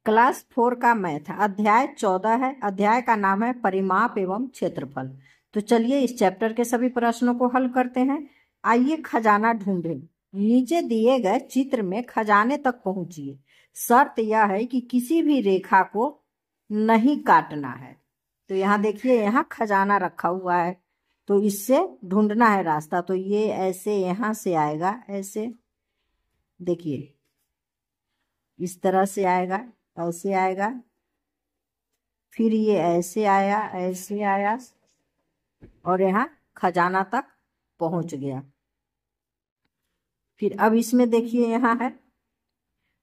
Class 4 का math अध्याय 14 है। अध्याय का नाम है परिमाप एवं क्षेत्रफल। तो चलिए इस चैप्टर के सभी प्रश्नों को हल करते हैं। आइए खजाना ढूंढें। नीचे दिए गए चित्र में खजाने तक पहुंचिए। शर्त यह है कि किसी भी रेखा को नहीं काटना है। तो यहाँ देखिए, यहाँ खजाना रखा हुआ है, तो इससे ढूंढना है रास्ता। तो ये ऐसे यहाँ से आएगा, ऐसे देखिए इस तरह से आएगा, ऐसे आएगा, फिर ये ऐसे आया, ऐसे आया, और यहाँ खजाना तक पहुंच गया। फिर अब इसमें देखिए, यहाँ है,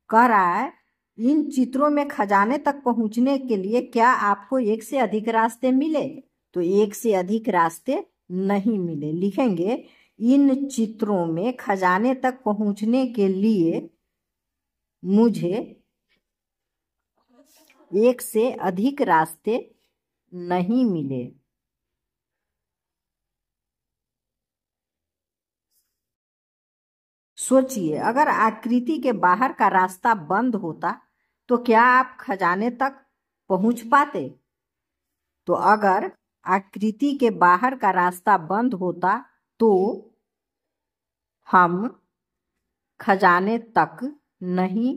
कह रहा है इन चित्रों में खजाने तक पहुंचने के लिए क्या आपको एक से अधिक रास्ते मिले? तो एक से अधिक रास्ते नहीं मिले। लिखेंगे इन चित्रों में खजाने तक पहुंचने के लिए मुझे एक से अधिक रास्ते नहीं मिले। सोचिए, अगर आकृति के बाहर का रास्ता बंद होता तो क्या आप खजाने तक पहुंच पाते? तो अगर आकृति के बाहर का रास्ता बंद होता तो हम खजाने तक नहीं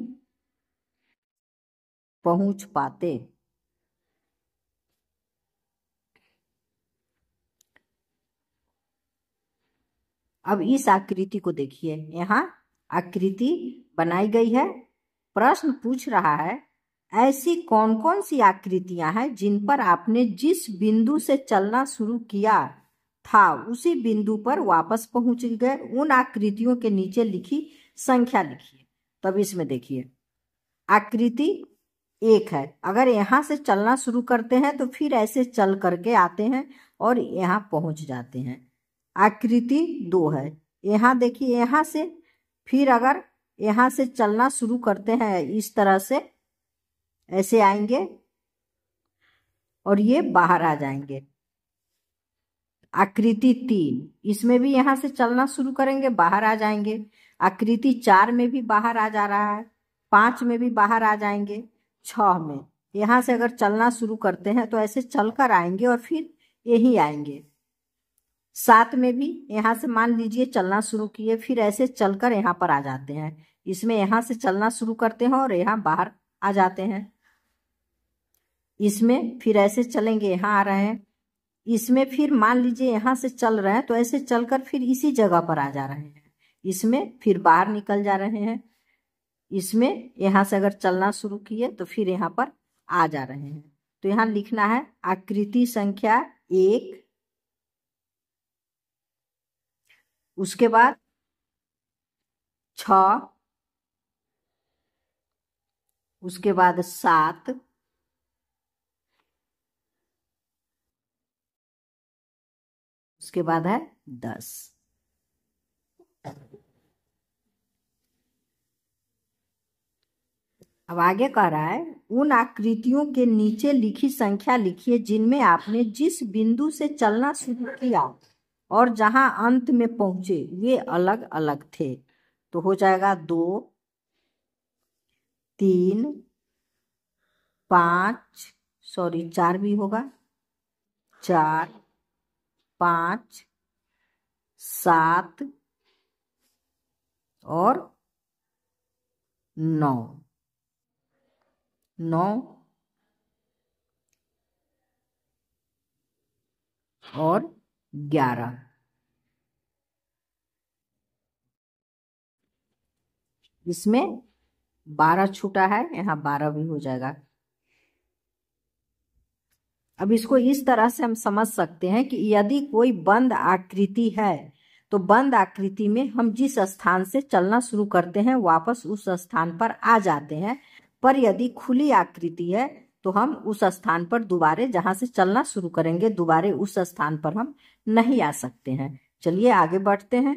पहुंच पाते। अब इस आकृति को देखिए, यहाँ आकृति बनाई गई है। प्रश्न पूछ रहा है ऐसी कौन कौन सी आकृतियां हैं जिन पर आपने जिस बिंदु से चलना शुरू किया था उसी बिंदु पर वापस पहुंच गए। उन आकृतियों के नीचे लिखी संख्या लिखिए। तब इसमें देखिए, आकृति 1 है। अगर यहाँ से चलना शुरू करते हैं तो फिर ऐसे चल करके आते हैं और यहाँ पहुंच जाते हैं। आकृति 2 है। यहाँ देखिए, यहाँ से फिर अगर यहाँ से चलना शुरू करते हैं इस तरह से, ऐसे आएंगे और ये बाहर आ जाएंगे। आकृति 3, इसमें भी यहाँ से चलना शुरू करेंगे, बाहर आ जाएंगे। आकृति 4 में भी बाहर आ जा रहा है, 5 में भी बाहर आ जाएंगे, 6 में। यहाँ से अगर चलना शुरू करते हैं तो ऐसे चलकर आएंगे और फिर यही आएंगे। 7 में भी यहाँ से मान लीजिए चलना शुरू किए, फिर ऐसे चलकर यहाँ पर आ जाते हैं। इसमें यहाँ से चलना शुरू करते हैं और यहाँ बाहर आ जाते हैं। इसमें फिर ऐसे चलेंगे, यहाँ आ रहे हैं। इसमें फिर मान लीजिए यहाँ से चल रहे हैं तो ऐसे चलकर फिर इसी जगह पर आ जा रहे हैं। इसमें फिर बाहर निकल जा रहे हैं। इसमें यहाँ से अगर चलना शुरू किए तो फिर यहाँ पर आ जा रहे हैं। तो यहाँ लिखना है आकृति संख्या 1, उसके बाद 6, उसके बाद 7, उसके बाद है 10। अब आगे कह रहा है उन आकृतियों के नीचे लिखी संख्या लिखिए जिनमें आपने जिस बिंदु से चलना शुरू किया और जहां अंत में पहुंचे वे अलग अलग थे। तो हो जाएगा 2, 3, 5, सॉरी 4 भी होगा, 4, 5, 7 और 9, 9 और 11। इसमें 12 छूटा है, यहाँ 12 भी हो जाएगा। अब इसको इस तरह से हम समझ सकते हैं कि यदि कोई बंद आकृति है तो बंद आकृति में हम जिस स्थान से चलना शुरू करते हैं वापस उस स्थान पर आ जाते हैं। पर यदि खुली आकृति है तो हम उस स्थान पर दोबारे जहां से चलना शुरू करेंगे दोबारे उस स्थान पर हम नहीं आ सकते हैं। चलिए आगे बढ़ते हैं।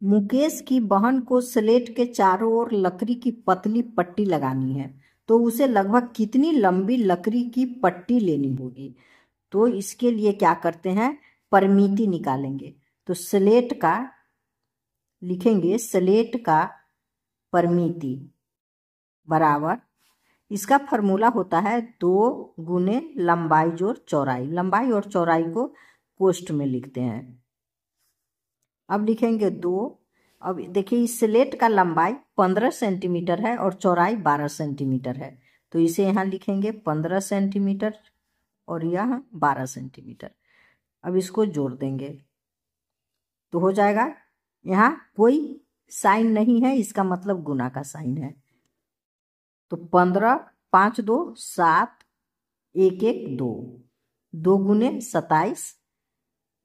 मुकेश की बहन को स्लेट के चारों ओर लकड़ी की पतली पट्टी लगानी है, तो उसे लगभग कितनी लंबी लकड़ी की पट्टी लेनी होगी? तो इसके लिए क्या करते हैं, परिमिति निकालेंगे। तो स्लेट का लिखेंगे, स्लेट का परिमिति बराबर, इसका फॉर्मूला होता है 2 गुने लंबाई जोड़ चौड़ाई। लंबाई और चौड़ाई को कोष्ठ में लिखते हैं। अब लिखेंगे 2। अब देखिए इस स्लेट का लंबाई 15 सेंटीमीटर है और चौड़ाई 12 सेंटीमीटर है, तो इसे यहाँ लिखेंगे 15 सेंटीमीटर और यह 12 सेंटीमीटर। अब इसको जोड़ देंगे तो हो जाएगा, यहाँ कोई साइन नहीं है, इसका मतलब गुना का साइन है। तो 15, 5 2 7, 1 1 2, 2 गुने 27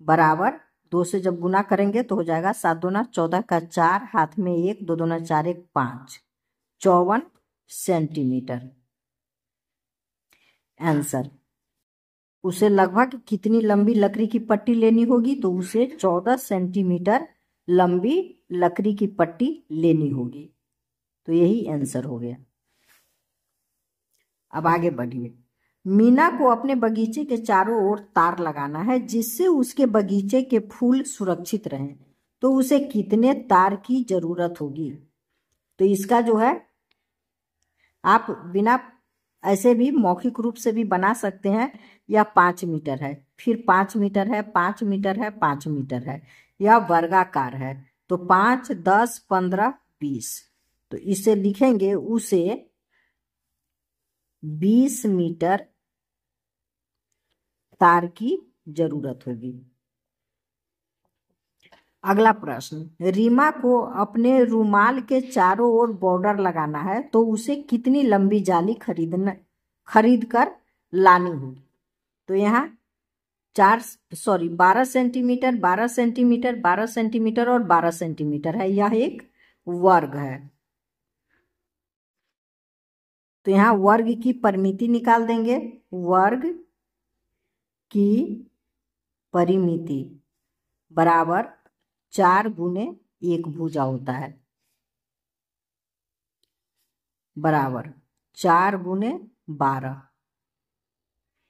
बराबर 2 से जब गुना करेंगे तो हो जाएगा 7 दूना 14 का 4, हाथ में 1, 2 दूना 4 1 5, 54 सेंटीमीटर आंसर। उसे लगभग कितनी लंबी लकड़ी की पट्टी लेनी होगी, तो उसे 14 सेंटीमीटर लंबी लकड़ी की पट्टी लेनी होगी। तो यही आंसर हो गया। अब आगे बढ़िए। मीना को अपने बगीचे के चारों ओर तार लगाना है जिससे उसके बगीचे के फूल सुरक्षित रहें, तो उसे कितने तार की जरूरत होगी? तो इसका जो है आप बिना ऐसे भी मौखिक रूप से भी बना सकते हैं। यह 5 मीटर है, फिर 5 मीटर है, 5 मीटर है, 5 मीटर है, यह वर्गाकार है। तो 5 10 15 20, तो इसे लिखेंगे उसे 20 मीटर तार की जरूरत होगी। अगला प्रश्न, रीमा को अपने रुमाल के चारों ओर बॉर्डर लगाना है, तो उसे कितनी लंबी जाली खरीद कर लानी होगी? तो यहाँ 12 सेंटीमीटर, 12 सेंटीमीटर, 12 सेंटीमीटर और 12 सेंटीमीटर है, यह एक वर्ग है। तो यहाँ वर्ग की परिमिति निकाल देंगे। वर्ग की परिमिति बराबर 4 गुने 1 भुजा होता है, बराबर 4 गुने 12,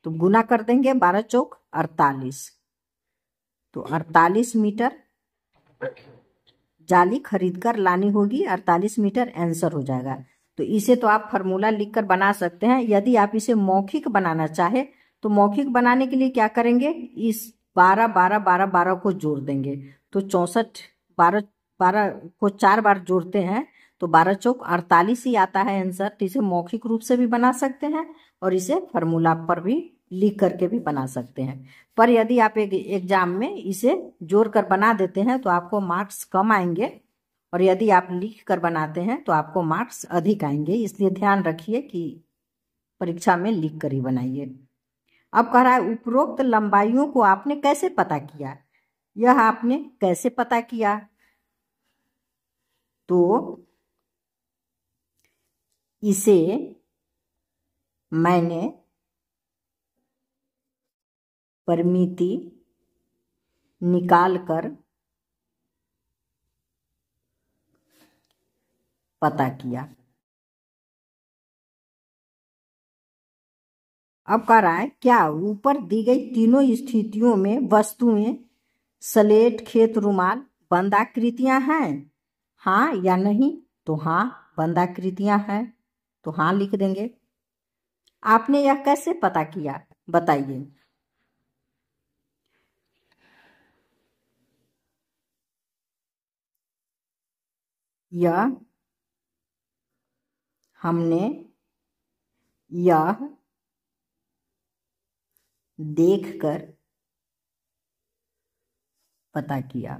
तो गुना कर देंगे 12 चौक 48, तो 48 मीटर जाली खरीद कर लानी होगी। 48 मीटर आंसर हो जाएगा। तो इसे तो आप फार्मूला लिखकर बना सकते हैं। यदि आप इसे मौखिक बनाना चाहे तो मौखिक बनाने के लिए क्या करेंगे, इस 12 12 12 12 को जोड़ देंगे, तो 64, 12 12 को 4 बार जोड़ते हैं तो 12 चौक 48 ही आता है आंसर। तो इसे मौखिक रूप से भी बना सकते हैं और इसे फार्मूला पर भी लिख करके भी बना सकते हैं। पर यदि आप एक एग्जाम में इसे जोड़ कर बना देते हैं तो आपको मार्क्स कम आएंगे, और यदि आप लिख कर बनाते हैं तो आपको मार्क्स अधिक आएंगे। इसलिए ध्यान रखिए कि परीक्षा में लिख कर ही बनाइए। अब कह रहा है उपरोक्त लंबाइयों को आपने कैसे पता किया? यह आपने कैसे पता किया? तो इसे मैंने परिमिति निकाल कर पता किया। अब कह रहा है क्या ऊपर दी गई तीनों स्थितियों में वस्तुएं स्लेट, खेत, रुमाल बंद आकृतियां हैं, हाँ या नहीं? तो हाँ, बंद आकृतियां हैं, तो हाँ लिख देंगे। आपने यह कैसे पता किया बताइए? यह हमने यह देखकर पता किया।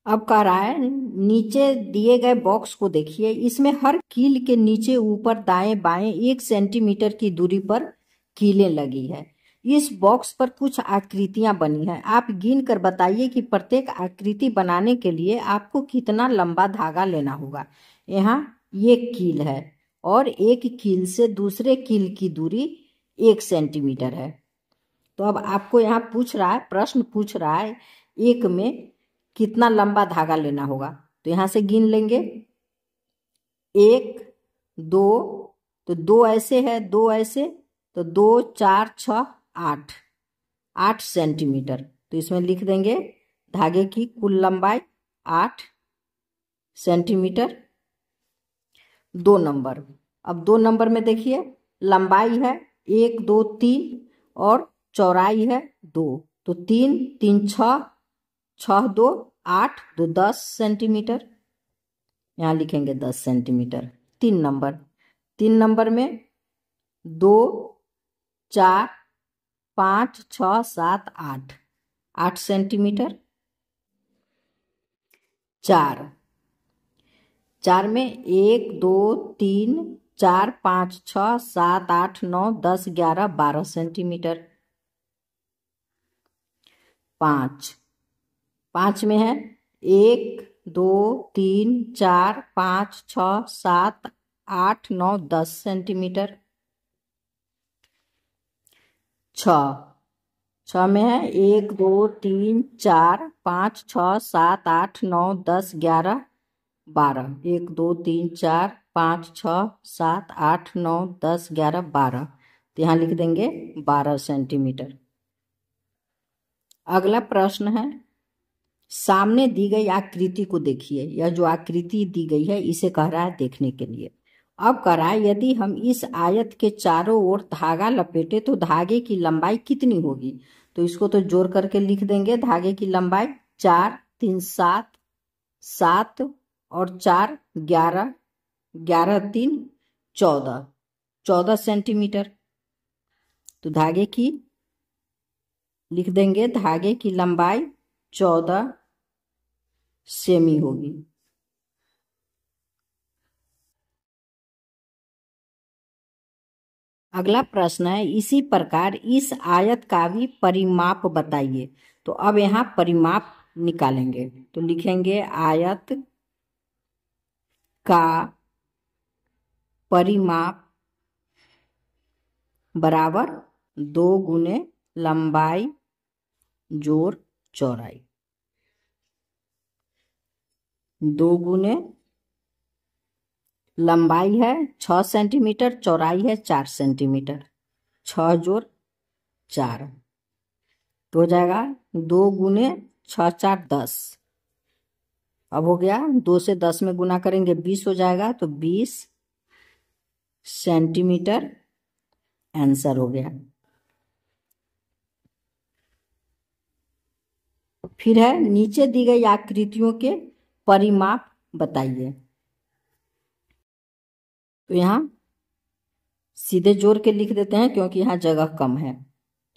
अब कह रहा है नीचे दिए गए बॉक्स को देखिए, इसमें हर कील के नीचे ऊपर दाएं बाएं 1 सेंटीमीटर की दूरी पर कीलें लगी है। इस बॉक्स पर कुछ आकृतियां बनी है। आप गिन कर बताइए कि प्रत्येक आकृति बनाने के लिए आपको कितना लंबा धागा लेना होगा। यहाँ ये कील है और एक कील से दूसरे कील की दूरी 1 सेंटीमीटर है। तो अब आपको यहाँ पूछ रहा है, प्रश्न पूछ रहा है एक में कितना लंबा धागा लेना होगा। तो यहाँ से गिन लेंगे 1 2, तो 2 ऐसे है, 2 ऐसे, तो 2 4 6 8 सेंटीमीटर। तो इसमें लिख देंगे धागे की कुल लंबाई 8 सेंटीमीटर। 2 नंबर, अब 2 नंबर में देखिए लंबाई है 1 2 3 और चौड़ाई है 2, तो 3 3 6, 6 2 8, 2 10 सेंटीमीटर। यहाँ लिखेंगे 10 सेंटीमीटर। 3 नंबर में 2 4 5 6 7 8, 8 सेंटीमीटर। 4 में 1 2 3 4 5 6 7 8 9 10 11 12 सेंटीमीटर। 5 में है 1 2 3 4 5 6 7 8 9 10 सेंटीमीटर। 6 में है 1 2 3 4 5 6 7 8 9 10 11 12, 1 2 3 4 5 6 7 8 9 10 11 12, तो यहाँ लिख देंगे 12 सेंटीमीटर। अगला प्रश्न है, सामने दी गई आकृति को देखिए। यह जो आकृति दी गई है इसे कह रहा है देखने के लिए। अब कह रहा है यदि हम इस आयत के चारों ओर धागा लपेटे तो धागे की लंबाई कितनी होगी। तो इसको तो जोड़ करके लिख देंगे। धागे की लंबाई 4 3 7, 7 और 4 11, 11 3 14, 14 सेंटीमीटर। तो धागे की लिख देंगे, धागे की लंबाई 14 सेमी होगी। अगला प्रश्न है, इसी प्रकार इस आयत का भी परिमाप बताइए। तो अब यहाँ परिमाप निकालेंगे, तो लिखेंगे आयत का परिमाप बराबर 2 गुने लंबाई जोड़ चौड़ाई। 2 गुने लंबाई है 6 सेंटीमीटर, चौड़ाई है 4 सेंटीमीटर। 6 जोड़ 4 तो हो जाएगा 2 गुने 6 4 10। अब हो गया 2 से 10 में गुना करेंगे 20 हो जाएगा, तो 20 सेंटीमीटर आंसर हो गया। फिर है, नीचे दी गई आकृतियों के परिमाप बताइए। तो यहाँ सीधे जोड़ के लिख देते हैं क्योंकि यहाँ जगह कम है।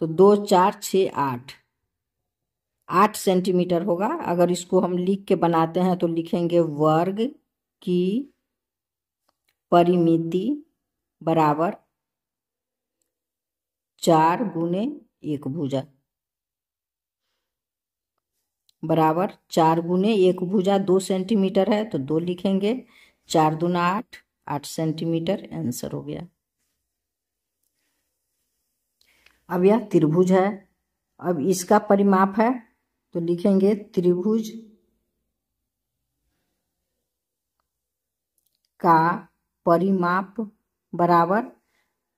तो 2 4 6 8, 8 सेंटीमीटर होगा। अगर इसको हम लिख के बनाते हैं तो लिखेंगे वर्ग की परिमिति बराबर 4 गुने 1 भुजा बराबर 4 गुने 1 भुजा 2 सेंटीमीटर है, तो 2 लिखेंगे। 4 दूना 8, 8 सेंटीमीटर आंसर हो गया। अब यह त्रिभुज है। अब इसका परिमाप है, तो लिखेंगे त्रिभुज का परिमाप बराबर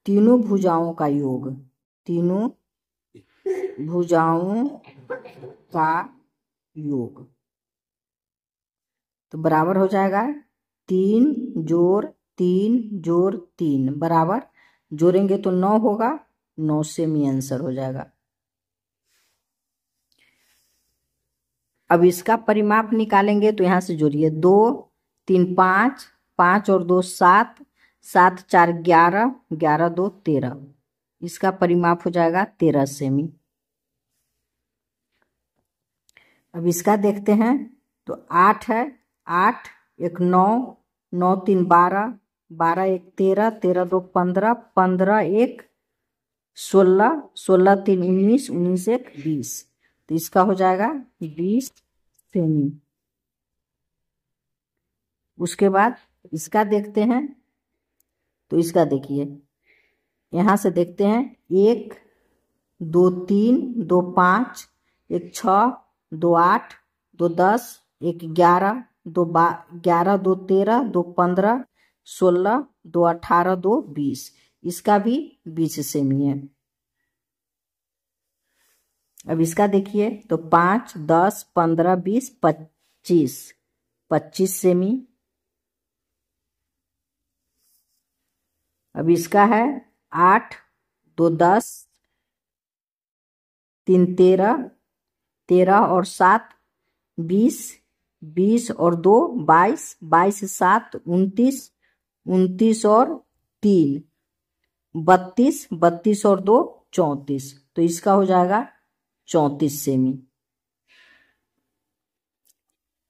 तीनों भुजाओं का योग। तीनों भुजाओं का योग तो बराबर हो जाएगा 3 जोड़ 3 जोड़ 3 बराबर, जोड़ेंगे तो 9 होगा। 9 सेमी आंसर हो जाएगा। अब इसका परिमाप निकालेंगे, तो यहाँ से जोड़िए 2 3 5, 5 और 2 7, 7 4 11, 11 2 13। इसका परिमाप हो जाएगा 13 सेमी। अब इसका देखते हैं, तो 8 है, 8 1 9, 9 3 12, 12 1 13, 13 2 15, 15 1 16, 16 3 19, 19 1 20। तो इसका हो जाएगा 20 सेमी। उसके बाद इसका देखते हैं, तो इसका देखिए, यहाँ से देखते हैं 1 2 3 2 5, 1 6, 2 8, 2 10, 1 11, 2 11 2 13, 2 15, 16, 2 18, 2 20। इसका भी 20 सेमी है। अब इसका देखिए, तो 5 10 15 20 25 सेमी। अब इसका है 8, 2 10, 3 13, 13 और 7 20, 20 और 2 22, 22 7 29, 29 और 3 32, 32 और 2 34। तो इसका हो जाएगा 34 सेमी।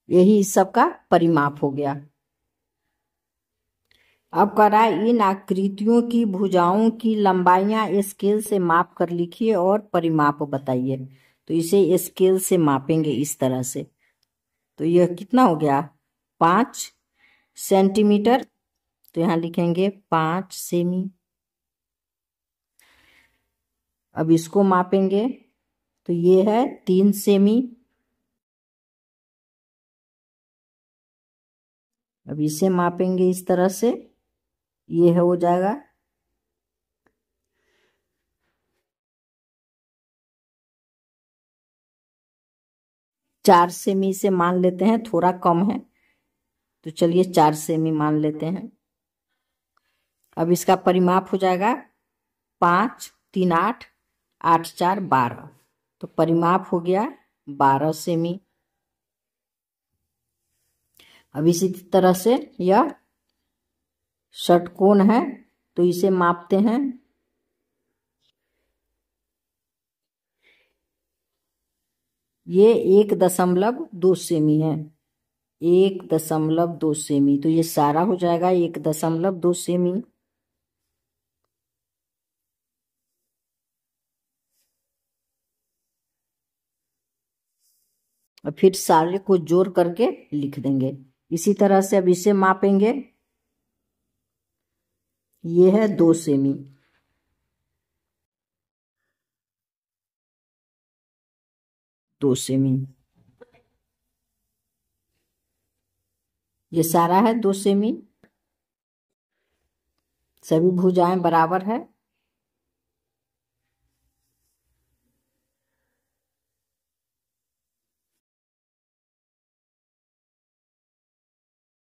यही इस सब का परिमाप हो गया। अब कह रहा है इन आकृतियों की भुजाओं की लंबाइयां स्केल से माप कर लिखिए और परिमाप बताइए। तो इसे स्केल से मापेंगे इस तरह से। तो यह कितना हो गया 5 सेंटीमीटर। तो यहाँ लिखेंगे 5 सेमी। अब इसको मापेंगे तो ये है 3 सेमी। अब इसे मापेंगे इस तरह से, ये है हो जाएगा 4 सेमी। से मान लेते हैं, थोड़ा कम है तो चलिए 4 सेमी मान लेते हैं। अब इसका परिमाप हो जाएगा 5 3 8, 8 4 12। तो परिमाप हो गया 12 सेमी। अब इसी तरह से यह षटकोण है तो इसे मापते हैं। ये 1.2 सेमी है, 1.2 सेमी। तो ये सारा हो जाएगा 1.2 सेमी। और फिर सारे को जोड़ करके लिख देंगे। इसी तरह से अब इसे मापेंगे। ये है 2 सेमी। दो सेमी, ये सारा है 2 सेमी। सभी भुजाएं बराबर है।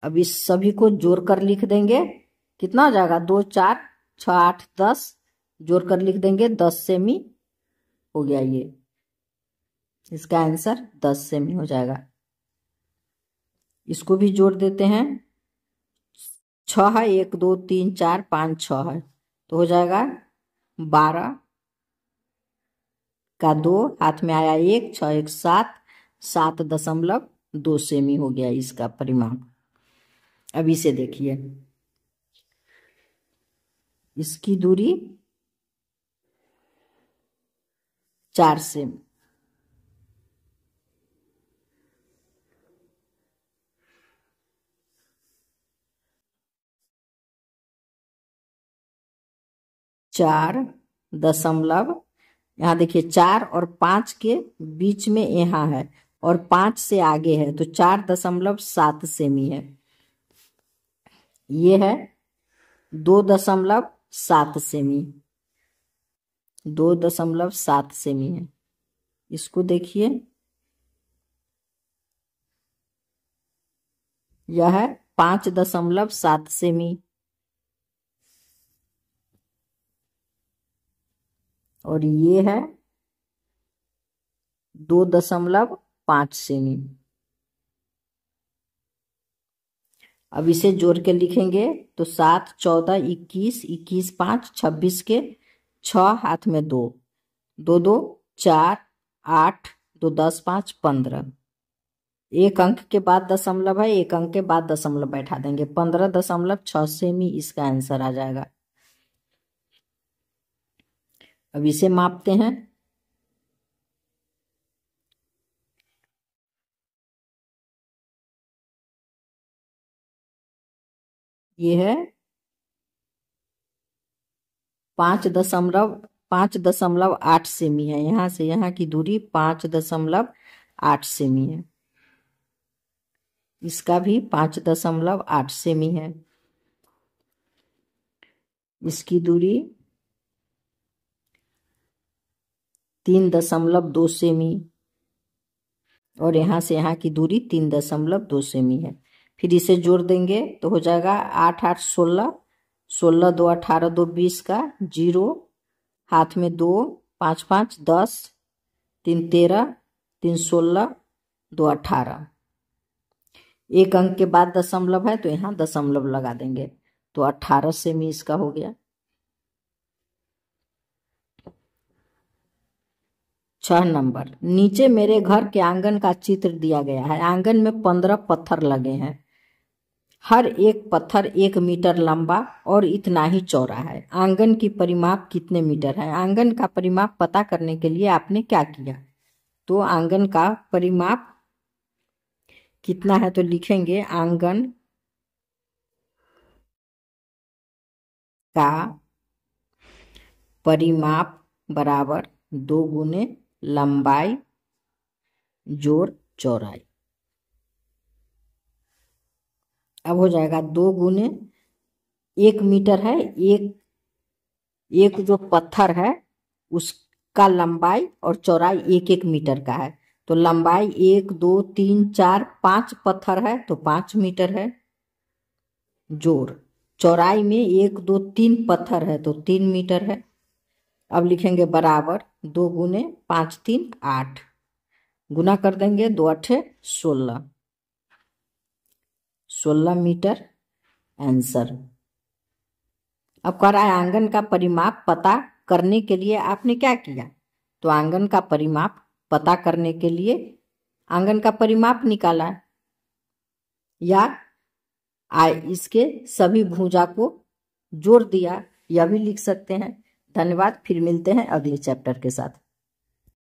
अब इस सभी को जोड़कर लिख देंगे। कितना हो जाएगा 2 4 6 8 10। जोड़कर लिख देंगे 10 सेमी हो गया। ये इसका आंसर 10 सेमी हो जाएगा। इसको भी जोड़ देते हैं। 6 है, 1 2 3 4 5 6 है तो हो जाएगा 12 का 2, हाथ में आया 1, 6 1 7, 7.2 सेमी हो गया इसका परिमाप। अब इसे देखिए, इसकी दूरी 4 सेमी। चार दशमलव, यहाँ देखिए 4 और 5 के बीच में यहाँ है और 5 से आगे है तो 4.7 सेमी है। ये है 2.7 सेमी, 2.7 सेमी है। इसको देखिए, यह है 5.7 सेमी और ये है 2.5 सेमी। अब इसे जोड़ के लिखेंगे तो 7 14 21, 21 5 26 के 6, हाथ में 2, 2 2 4 8, 2 10 5 15। एक अंक के बाद दशमलव है, एक अंक के बाद दशमलव बैठा देंगे। 15.6 सेमी इसका आंसर आ जाएगा। अब इसे मापते हैं। ये है 5.8 सेमी है। यहाँ से यहाँ की दूरी 5.8 सेमी है। इसका भी 5.8 सेमी है। इसकी दूरी 3.2 सेमी और यहाँ से यहाँ की दूरी 3.2 सेमी है। फिर इसे जोड़ देंगे तो हो जाएगा 8 8 16, 16 2 18 2 20 का 0, हाथ में 2, 5 5 10, 3 13, 3 16, 2 18। एक अंक के बाद दशमलव है तो यहाँ दशमलव लगा देंगे तो 18 सेमी इसका हो गया। 6 नंबर, नीचे मेरे घर के आंगन का चित्र दिया गया है। आंगन में 15 पत्थर लगे हैं। हर एक पत्थर 1 मीटर लंबा और इतना ही चौड़ा है। आंगन की परिमाप कितने मीटर है? आंगन का परिमाप पता करने के लिए आपने क्या किया? तो आंगन का परिमाप कितना है तो लिखेंगे आंगन का परिमाप बराबर 2 गुने लंबाई जोड़ चौड़ाई। अब हो जाएगा 2 गुने 1 मीटर है, एक जो पत्थर है उसका लंबाई और चौड़ाई 1 मीटर का है। तो लंबाई 1 2 3 4 5 पत्थर है तो 5 मीटर है, जोड़ चौड़ाई में 1 2 3 पत्थर है तो 3 मीटर है। अब लिखेंगे बराबर 2 गुने 5 3 8, गुना कर देंगे 2 8 16, 16 मीटर आंसर। अब कह रहा है आंगन का परिमाप पता करने के लिए आपने क्या किया? तो आंगन का परिमाप पता करने के लिए आंगन का परिमाप निकाला या इसके सभी भुजा को जोड़ दिया, यह भी लिख सकते हैं। धन्यवाद, फिर मिलते हैं अगले चैप्टर के साथ।